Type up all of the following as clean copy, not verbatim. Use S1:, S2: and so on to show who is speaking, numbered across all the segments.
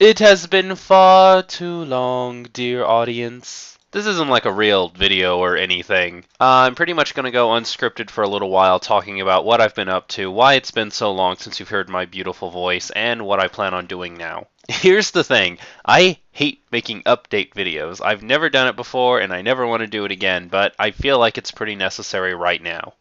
S1: It has been far too long, dear audience. This isn't like a real video or anything. I'm pretty much going to go unscripted for a little while talking about what I've been up to, why it's been so long since you've heard my beautiful voice, and what I plan on doing now. Here's the thing. I hate making update videos. I've never done it before, and I never want to do it again, but I feel like it's pretty necessary right now.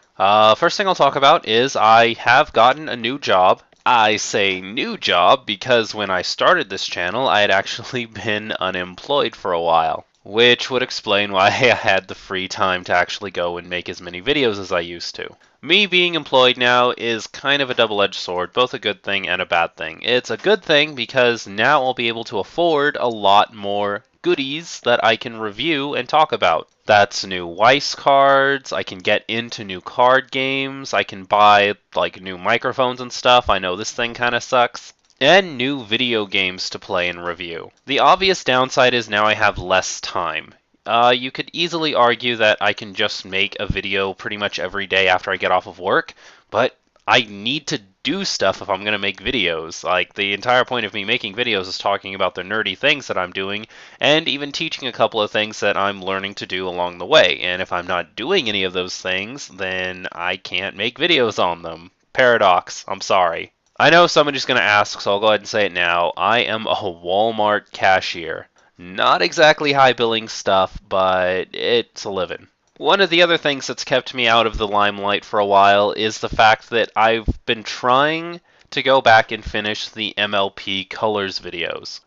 S1: First thing I'll talk about is I have gotten a new job. I say new job because when I started this channel, I had actually been unemployed for a while, which would explain why I had the free time to actually go and make as many videos as I used to. Me being employed now is kind of a double-edged sword, both a good thing and a bad thing. It's a good thing because now I'll be able to afford a lot more goodies that I can review and talk about. That's new Weiss cards, I can get into new card games, I can buy like new microphones and stuff, I know this thing kinda sucks, and new video games to play and review. The obvious downside is now I have less time. You could easily argue that I can just make a video pretty much every day after I get off of work, but I need to do stuff if I'm going to make videos. Like, the entire point of me making videos is talking about the nerdy things that I'm doing, and even teaching a couple of things that I'm learning to do along the way. And if I'm not doing any of those things, then I can't make videos on them. Paradox, I'm sorry. I know somebody's going to ask, so I'll go ahead and say it now. I am a Walmart cashier. Not exactly high billing stuff, but it's a living. One of the other things that's kept me out of the limelight for a while is the fact that I've been trying to go back and finish the MLP Colors videos.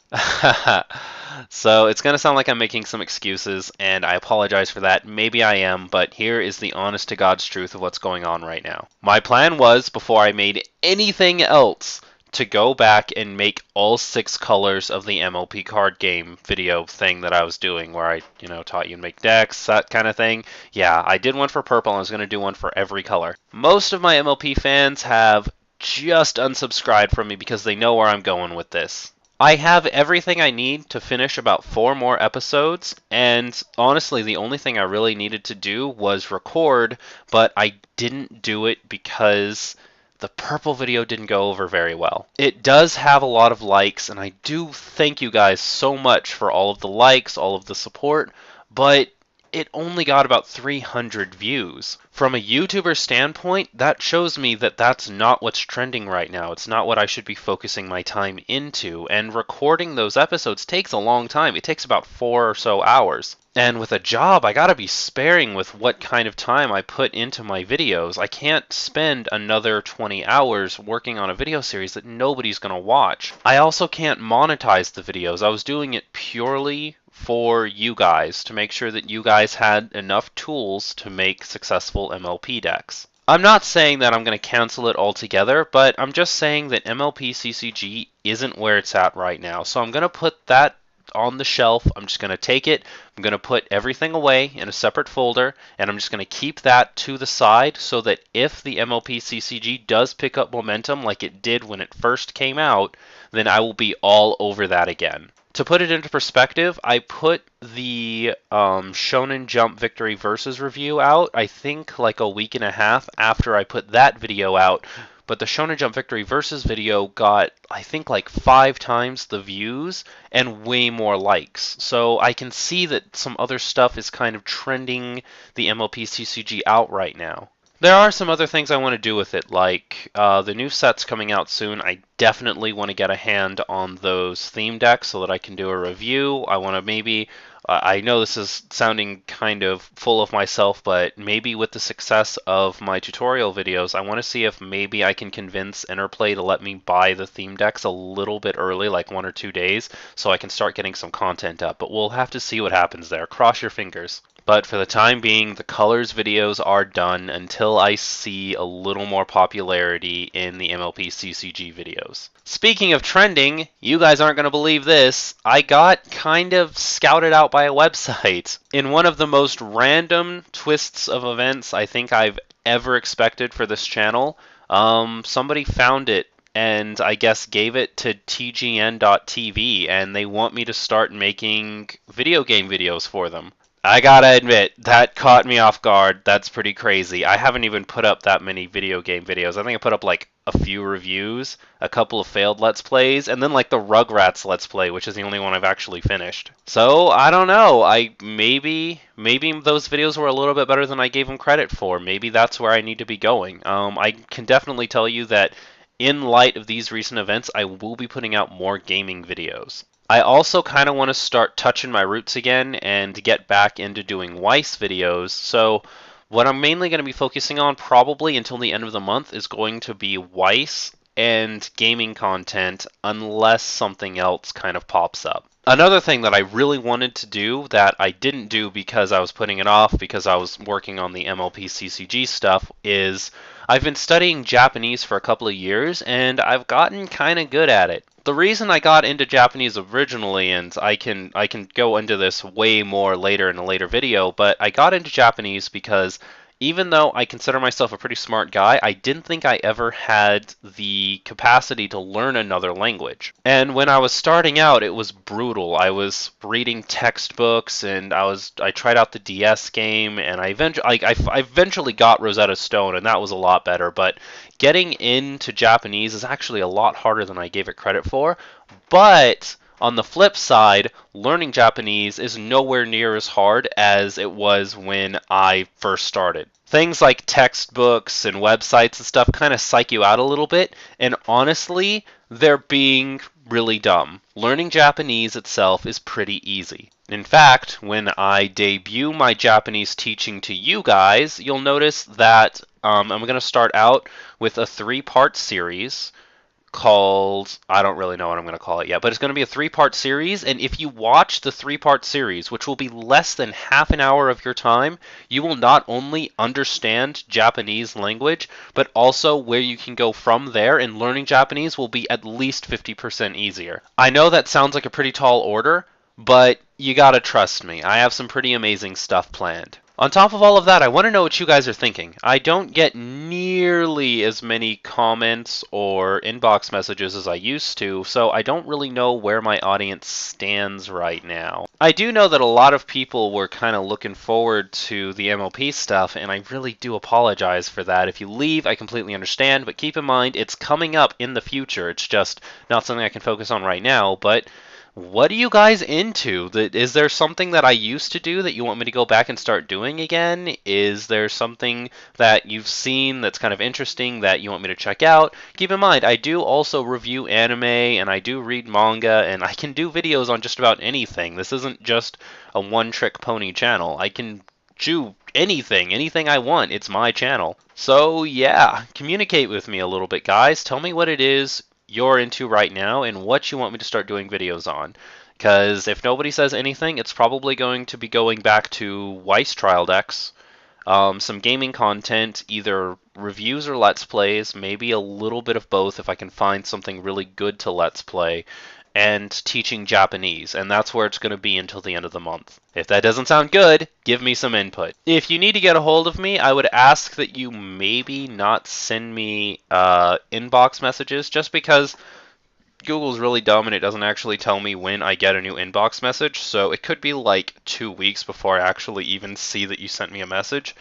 S1: So it's going to sound like I'm making some excuses, and I apologize for that. Maybe I am, but here is the honest to God's truth of what's going on right now. My plan was, before I made anything else, to go back and make all 6 colors of the MLP card game video thing that I was doing, where I, taught you to make decks, that kind of thing. Yeah, I did one for purple, and I was going to do one for every color. Most of my MLP fans have just unsubscribed from me because they know where I'm going with this. I have everything I need to finish about 4 more episodes, and honestly, the only thing I really needed to do was record, but I didn't do it because the purple video didn't go over very well. It does have a lot of likes, and I do thank you guys so much for all of the likes, all of the support, but it only got about 300 views. From a YouTuber standpoint, that shows me that that's not what's trending right now. It's not what I should be focusing my time into, and recording those episodes takes a long time. It takes about 4 or so hours. And with a job, I gotta be sparing with what kind of time I put into my videos. I can't spend another 20 hours working on a video series that nobody's gonna watch. I also can't monetize the videos. I was doing it purely for you guys, to make sure that you guys had enough tools to make successful MLP decks. I'm not saying that I'm going to cancel it altogether, but I'm just saying that MLP CCG isn't where it's at right now. So I'm going to put that on the shelf. I'm just going to take it, I'm going to put everything away in a separate folder, and I'm just going to keep that to the side so that if the MLP CCG does pick up momentum like it did when it first came out, then I will be all over that again. To put it into perspective, I put the Shonen Jump Victory Versus review out, I think like a week and a half after I put that video out, but the Shonen Jump Victory Versus video got, I think, like 5 times the views and way more likes. So I can see that some other stuff is kind of trending the MLP CCG out right now. There are some other things I want to do with it, like the new sets coming out soon. I definitely want to get a hand on those theme decks so that I can do a review. I want to maybe, I know this is sounding kind of full of myself, but maybe with the success of my tutorial videos, I want to see if maybe I can convince Interplay to let me buy the theme decks a little bit early, like 1 or 2 days, so I can start getting some content up. But we'll have to see what happens there. Cross your fingers. But for the time being, the colors videos are done until I see a little more popularity in the MLP CCG videos. Speaking of trending, you guys aren't going to believe this. I got kind of scouted out by a website. In one of the most random twists of events I think I've ever expected for this channel, somebody found it and I guess gave it to TGN.TV, and they want me to start making video game videos for them. I gotta admit, that caught me off guard. That's pretty crazy. I haven't even put up that many video game videos. I think I put up like a few reviews, a couple of failed Let's Plays, and then like the Rugrats Let's Play, which is the only one I've actually finished. So, I don't know. Maybe those videos were a little bit better than I gave them credit for. Maybe that's where I need to be going. I can definitely tell you that in light of these recent events, I will be putting out more gaming videos. I also kind of want to start touching my roots again and get back into doing Weiss videos. So what I'm mainly going to be focusing on probably until the end of the month is going to be Weiss and gaming content unless something else kind of pops up. Another thing that I really wanted to do that I didn't do because I was putting it off because I was working on the MLP CCG stuff is I've been studying Japanese for a couple of years and I've gotten kind of good at it. The reason I got into Japanese originally, and I can go into this way more later in a later video, but I got into Japanese because even though I consider myself a pretty smart guy, I didn't think I ever had the capacity to learn another language. And when I was starting out, it was brutal. I was reading textbooks, and I tried out the DS game, and I eventually got Rosetta Stone, and that was a lot better. But getting into Japanese is actually a lot harder than I gave it credit for. But on the flip side, learning Japanese is nowhere near as hard as it was when I first started. Things like textbooks and websites and stuff kind of psych you out a little bit, and honestly, they're being really dumb. Learning Japanese itself is pretty easy. In fact, when I debut my Japanese teaching to you guys, you'll notice that I'm going to start out with a 3-part series called, I don't really know what I'm going to call it yet, but it's going to be a 3-part series, and if you watch the 3-part series, which will be less than half an hour of your time, you will not only understand Japanese language, but also where you can go from there, and learning Japanese will be at least 50% easier. I know that sounds like a pretty tall order, but you gotta trust me, I have some pretty amazing stuff planned. On top of all of that, I want to know what you guys are thinking. I don't get nearly as many comments or inbox messages as I used to, so I don't really know where my audience stands right now. I do know that a lot of people were kind of looking forward to the MLP stuff, and I really do apologize for that. If you leave, I completely understand, but keep in mind, it's coming up in the future. It's just not something I can focus on right now, but what are you guys into? Is there something that I used to do that you want me to go back and start doing again? Is there something that you've seen that's kind of interesting that you want me to check out? Keep in mind, I do also review anime, and I do read manga, and I can do videos on just about anything. This isn't just a one-trick pony channel. I can do anything I want. It's my channel. So yeah, communicate with me a little bit, guys. Tell me what it is you're into right now and what you want me to start doing videos on. Because if nobody says anything, it's probably going to be going back to Weiss Trial Decks, some gaming content, either reviews or Let's Plays, maybe a little bit of both if I can find something really good to Let's Play, and teaching Japanese, and that's where it's going to be until the end of the month. If that doesn't sound good, give me some input. If you need to get a hold of me, I would ask that you maybe not send me inbox messages, just because Google's really dumb and it doesn't actually tell me when I get a new inbox message, so it could be like 2 weeks before I actually even see that you sent me a message.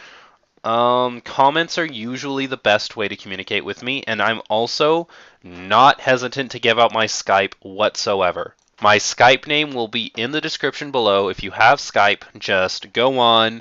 S1: Comments are usually the best way to communicate with me, and I'm also not hesitant to give out my Skype whatsoever. My Skype name will be in the description below. If you have Skype, just go on,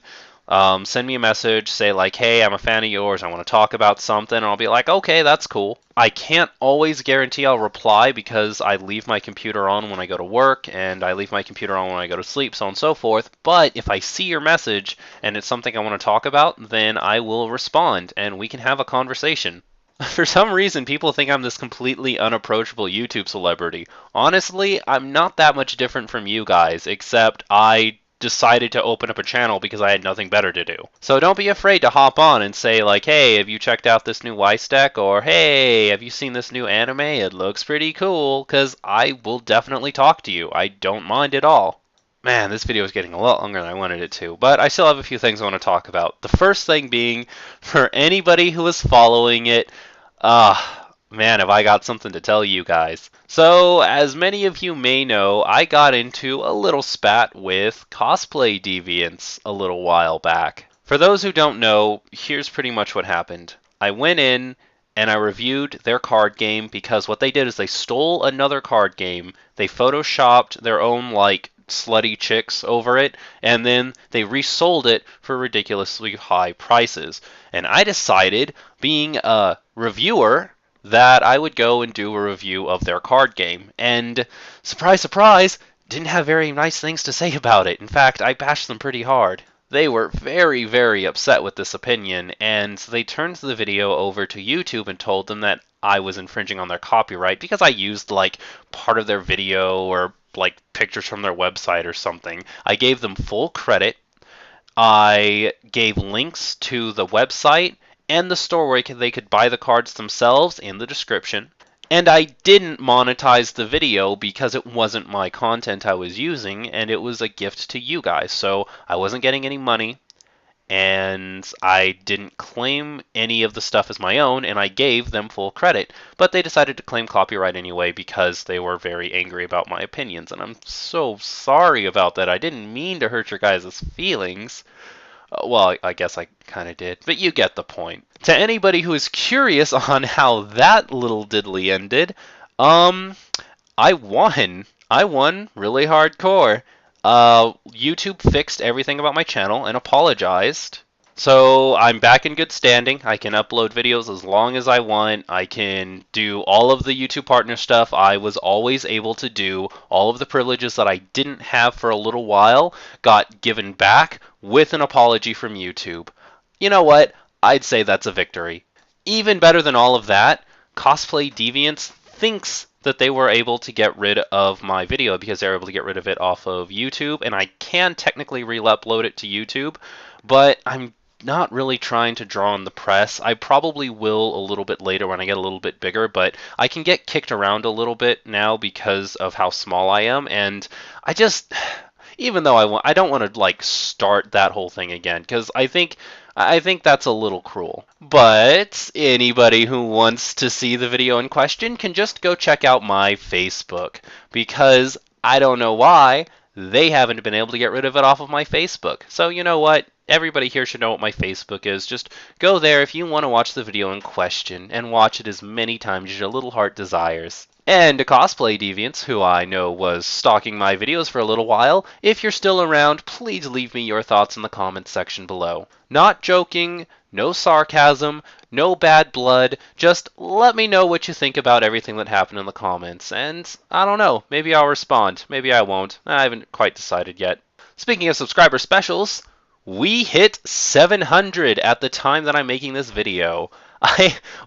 S1: send me a message, say like, hey, I'm a fan of yours, I want to talk about something, and I'll be like, okay, that's cool. I can't always guarantee I'll reply because I leave my computer on when I go to work, and I leave my computer on when I go to sleep, so on and so forth, but if I see your message and it's something I want to talk about, then I will respond, and we can have a conversation. For some reason, people think I'm this completely unapproachable YouTube celebrity. Honestly, I'm not that much different from you guys, except I decided to open up a channel because I had nothing better to do. So don't be afraid to hop on and say like, hey, have you checked out this new Weiss deck? Or hey, have you seen this new anime? It looks pretty cool, because I will definitely talk to you. I don't mind at all. Man, this video is getting a lot longer than I wanted it to, but I still have a few things I want to talk about. The first thing being, for anybody who is following it, Man, have I got something to tell you guys. So, as many of you may know, I got into a little spat with cosplay deviants a little while back. For those who don't know, here's pretty much what happened. I went in and I reviewed their card game because what they did is they stole another card game, they photoshopped their own, like, slutty chicks over it, and then they resold it for ridiculously high prices. And I decided, being a reviewer, that I would go and do a review of their card game. And surprise, surprise, didn't have very nice things to say about it. In fact, I bashed them pretty hard. They were very, very upset with this opinion, and they turned the video over to YouTube and told them that I was infringing on their copyright because I used, like, part of their video or, like, pictures from their website or something. I gave them full credit. I gave links to the website and the store where they could buy the cards themselves in the description. And I didn't monetize the video because it wasn't my content I was using, and it was a gift to you guys. So I wasn't getting any money, and I didn't claim any of the stuff as my own, and I gave them full credit. But they decided to claim copyright anyway because they were very angry about my opinions, and I'm so sorry about that. I didn't mean to hurt your guys' feelings. Well, I guess I kind of did, but you get the point. To anybody who is curious on how that little diddly ended, I won. I won really hardcore. YouTube fixed everything about my channel and apologized. So I'm back in good standing. I can upload videos as long as I want. I can do all of the YouTube partner stuff I was always able to do. All of the privileges that I didn't have for a little while got given back with an apology from YouTube. You know what? I'd say that's a victory. Even better than all of that, Cosplay Deviants thinks that they were able to get rid of my video because they were able to get rid of it off of YouTube, and I can technically re-upload it to YouTube, but I'm not really trying to draw on the press. I probably will a little bit later when I get a little bit bigger, but I can get kicked around a little bit now because of how small I am, and I just, even though I don't want to like start that whole thing again because I think that's a little cruel. But anybody who wants to see the video in question can just go check out my Facebook because I don't know why they haven't been able to get rid of it off of my Facebook. So you know what? Everybody here should know what my Facebook is. Just go there if you want to watch the video in question and watch it as many times as your little heart desires. And to Cosplay Deviants, who I know was stalking my videos for a little while, if you're still around, please leave me your thoughts in the comments section below. Not joking, no sarcasm, no bad blood, just let me know what you think about everything that happened in the comments, and I don't know, maybe I'll respond, maybe I won't, I haven't quite decided yet. Speaking of subscriber specials, we hit 700 at the time that I'm making this video.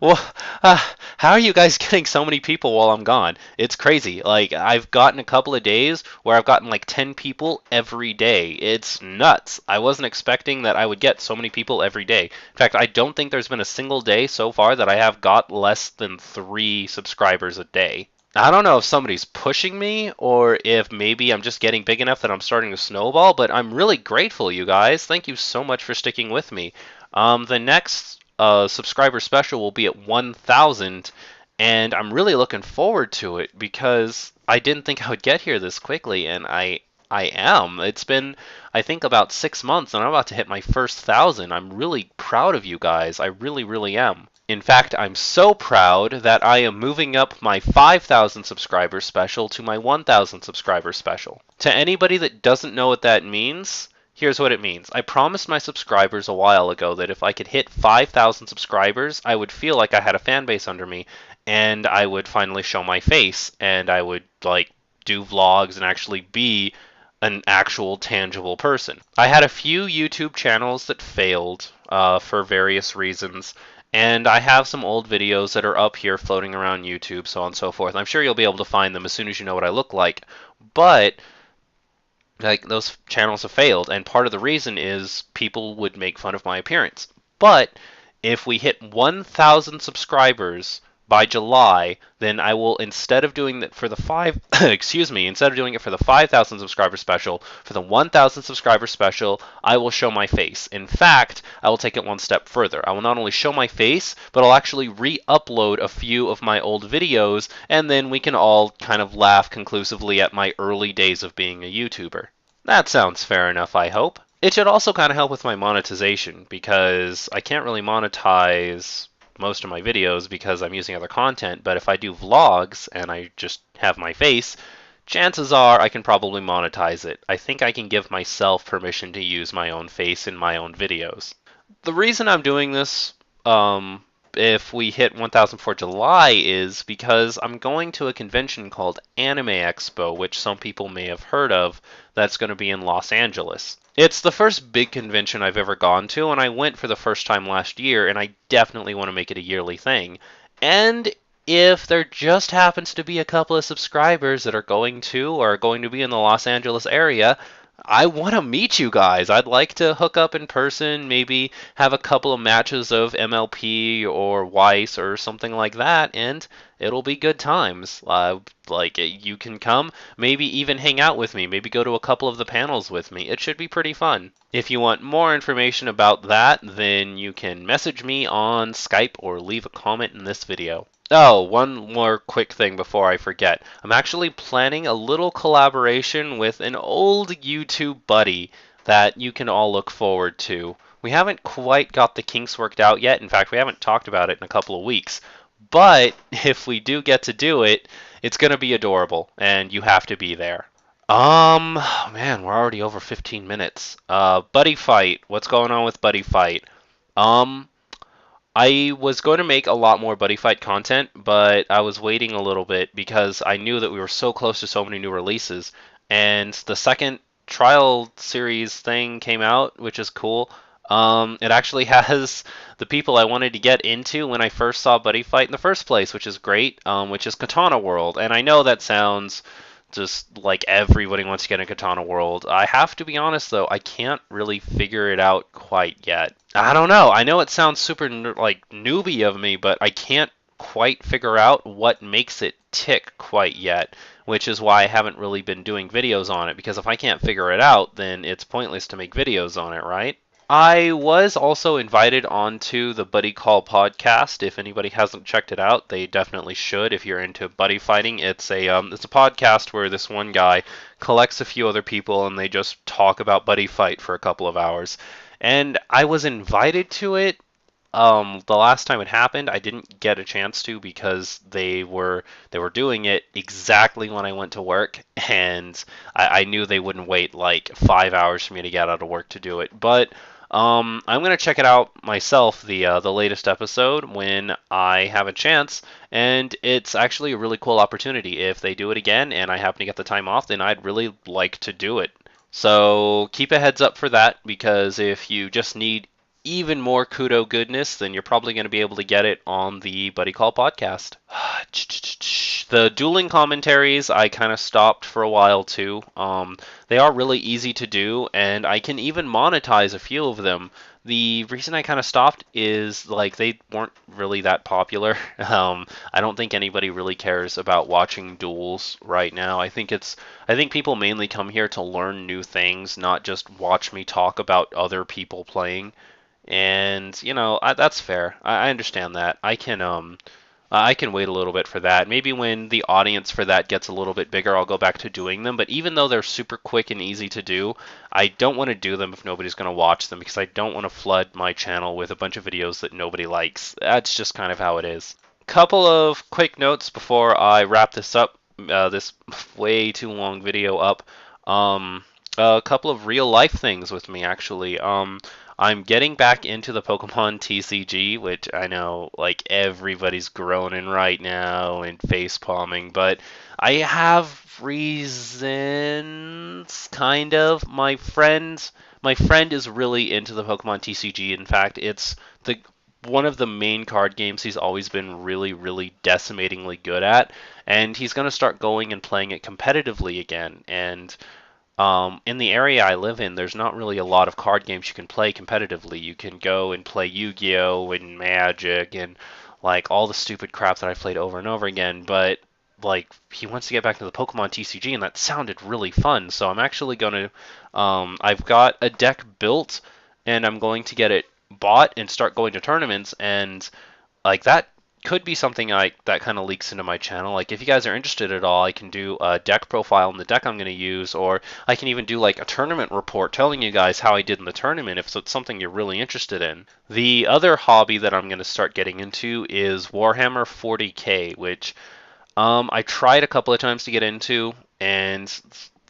S1: Well, how are you guys getting so many people while I'm gone? It's crazy. Like, I've gotten a couple of days where I've gotten like 10 people every day. It's nuts. I wasn't expecting that I would get so many people every day. In fact, I don't think there's been a single day so far that I have got less than 3 subscribers a day. I don't know if somebody's pushing me or if maybe I'm just getting big enough that I'm starting to snowball, but I'm really grateful, you guys. Thank you so much for sticking with me. The next subscriber special will be at 1,000, and I'm really looking forward to it because I didn't think I would get here this quickly, and I am. It's been, I think, about 6 months, and I'm about to hit my first 1,000. I'm really proud of you guys. I really, really am. In fact, I'm so proud that I am moving up my 5,000 subscriber special to my 1,000 subscriber special. To anybody that doesn't know what that means, here's what it means. I promised my subscribers a while ago that if I could hit 5,000 subscribers, I would feel like I had a fan base under me, and I would finally show my face, and I would, like, do vlogs and actually be an actual tangible person. I had a few YouTube channels that failed for various reasons, and I have some old videos that are up here floating around YouTube, so on and so forth. I'm sure you'll be able to find them as soon as you know what I look like, but like those channels have failed, and part of the reason is people would make fun of my appearance. But if we hit 1,000 subscribers by July, then I will, instead of doing it for the instead of doing it for the 5,000 subscriber special, for the 1,000 subscriber special, I will show my face. In fact, I will take it one step further. I will not only show my face, but I'll actually re-upload a few of my old videos, and then we can all kind of laugh conclusively at my early days of being a YouTuber. That sounds fair enough, I hope. It should also kind of help with my monetization, because I can't really monetize most of my videos because I'm using other content, but if I do vlogs and I just have my face, chances are I can probably monetize it. I think I can give myself permission to use my own face in my own videos. The reason I'm doing this, if we hit 1,000 for July, is because I'm going to a convention called Anime Expo, which some people may have heard of, that's going to be in Los Angeles. It's the first big convention I've ever gone to, and I went for the first time last year, and I definitely want to make it a yearly thing. And if there just happens to be a couple of subscribers that are going to or are going to be in the Los Angeles area, I want to meet you guys. I'd like to hook up in person, maybe have a couple of matches of MLP or Weiss or something like that, and it'll be good times. Like, you can come, maybe even hang out with me, maybe go to a couple of the panels with me. It should be pretty fun. If you want more information about that, then you can message me on Skype or leave a comment in this video. Oh, one more quick thing before I forget. I'm actually planning a little collaboration with an old YouTube buddy that you can all look forward to. We haven't quite got the kinks worked out yet. In fact, we haven't talked about it in a couple of weeks. But if we do get to do it, it's going to be adorable, and you have to be there. Man, we're already over 15 minutes. Buddy Fight. What's going on with Buddy Fight? Um, I was going to make a lot more Buddy Fight content, but I was waiting a little bit because I knew that we were so close to so many new releases. And the second trial series thing came out, which is cool. It actually has the people I wanted to get into when I first saw Buddy Fight in the first place, which is great, which is Katana World. And I know that sounds just like everybody wants to get in Katana World. I have to be honest though, I can't really figure it out quite yet. I don't know. I know it sounds super like newbie of me, but I can't quite figure out what makes it tick quite yet, which is why I haven't really been doing videos on it, because if I can't figure it out, then it's pointless to make videos on it, right? I was also invited onto the Buddy Call podcast. If anybody hasn't checked it out, they definitely should. If you're into buddy fighting, it's a podcast where this one guy collects a few other people and they just talk about buddy fight for a couple of hours. And I was invited to it. The last time it happened, I didn't get a chance to because they were doing it exactly when I went to work, and I knew they wouldn't wait like 5 hours for me to get out of work to do it. But I'm gonna check it out myself, the latest episode, when I have a chance, and it's actually a really cool opportunity. If they do it again and I happen to get the time off, then I'd really like to do it. So keep a heads up for that, because if you just need even more Kudou goodness, then you're probably going to be able to get it on the Buddy Call podcast. The dueling commentaries, I kind of stopped for a while too. They are really easy to do, and I can even monetize a few of them. The reason I kind of stopped is like they weren't really that popular. I don't think anybody really cares about watching duels right now. I think people mainly come here to learn new things, not just watch me talk about other people playing. And that's fair. I understand that. I can wait a little bit for that. Maybe when the audience for that gets a little bit bigger, I'll go back to doing them. But even though they're super quick and easy to do, I don't want to do them if nobody's going to watch them, because I don't want to flood my channel with a bunch of videos that nobody likes. That's just kind of how it is. Couple of quick notes before I wrap this up. This way too long video up. A couple of real life things with me actually. I'm getting back into the Pokemon TCG, which I know like everybody's groaning right now and face palming, but I have reasons, kind of. My friend is really into the Pokemon TCG. In fact, it's the one of the main card games he's always been really, really decimatingly good at, and he's going to start going and playing it competitively again. And in the area I live in, there's not really a lot of card games you can play competitively. You can go and play Yu-Gi-Oh! And Magic and like all the stupid crap that I've played over and over again, but like he wants to get back to the Pokemon TCG, and that sounded really fun. So I'm actually gonna, I've got a deck built, and I'm going to get it bought and start going to tournaments, and like that could be something like that kind of leaks into my channel. Like if you guys are interested at all, I can do a deck profile on the deck I'm going to use, or I can even do like a tournament report telling you guys how I did in the tournament if it's something you're really interested in. The other hobby that I'm going to start getting into is Warhammer 40K, which I tried a couple of times to get into, and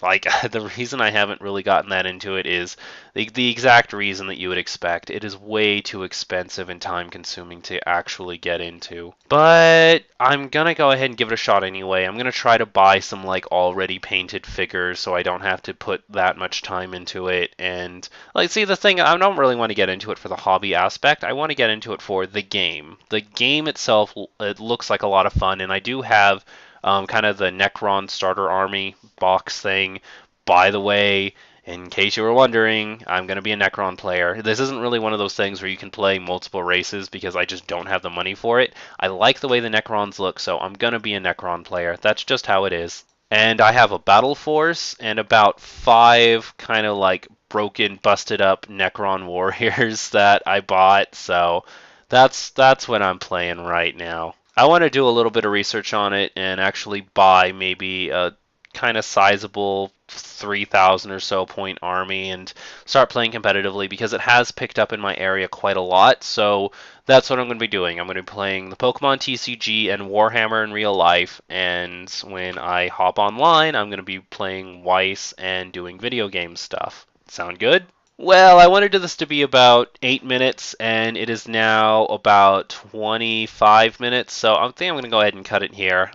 S1: like the reason I haven't really gotten that into it is the exact reason that you would expect. It is way too expensive and time consuming to actually get into. But I'm gonna go ahead and give it a shot anyway. I'm gonna try to buy some like already painted figures so I don't have to put that much time into it. And like, see, the thing, I don't really want to get into it for the hobby aspect. I want to get into it for the game. The game itself, it looks like a lot of fun, and I do have kind of the Necron starter army box thing. By the way, in case you were wondering, I'm going to be a Necron player. This isn't really one of those things where you can play multiple races because I just don't have the money for it. I like the way the Necrons look, so I'm going to be a Necron player. That's just how it is. And I have a battle force and about 5 kind of like broken, busted up Necron warriors that I bought, so that's what I'm playing right now. I want to do a little bit of research on it and actually buy maybe a kind of sizable 3,000 or so point army and start playing competitively because it has picked up in my area quite a lot. So that's what I'm going to be doing. I'm going to be playing the Pokemon TCG and Warhammer in real life. And when I hop online, I'm going to be playing Weiss and doing video game stuff. Sound good? Well, I wanted this to be about 8 minutes, and it is now about 25 minutes, so I think I'm going to go ahead and cut it here.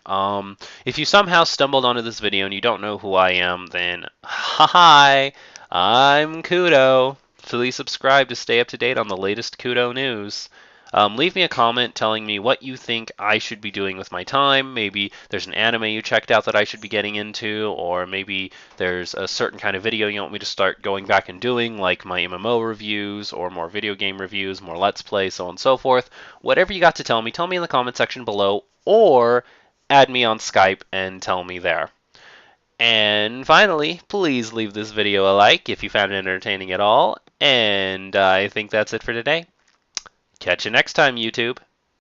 S1: If you somehow stumbled onto this video and you don't know who I am, then hi, I'm Kudou. Please subscribe to stay up to date on the latest Kudou news. Leave me a comment telling me what you think I should be doing with my time. Maybe there's an anime you checked out that I should be getting into, or maybe there's a certain kind of video you want me to start going back and doing, like my MMO reviews, or more video game reviews, more Let's Play, so on and so forth. Whatever you got to tell me in the comment section below, or add me on Skype and tell me there. And finally, please leave this video a like if you found it entertaining at all. And I think that's it for today. Catch you next time, YouTube.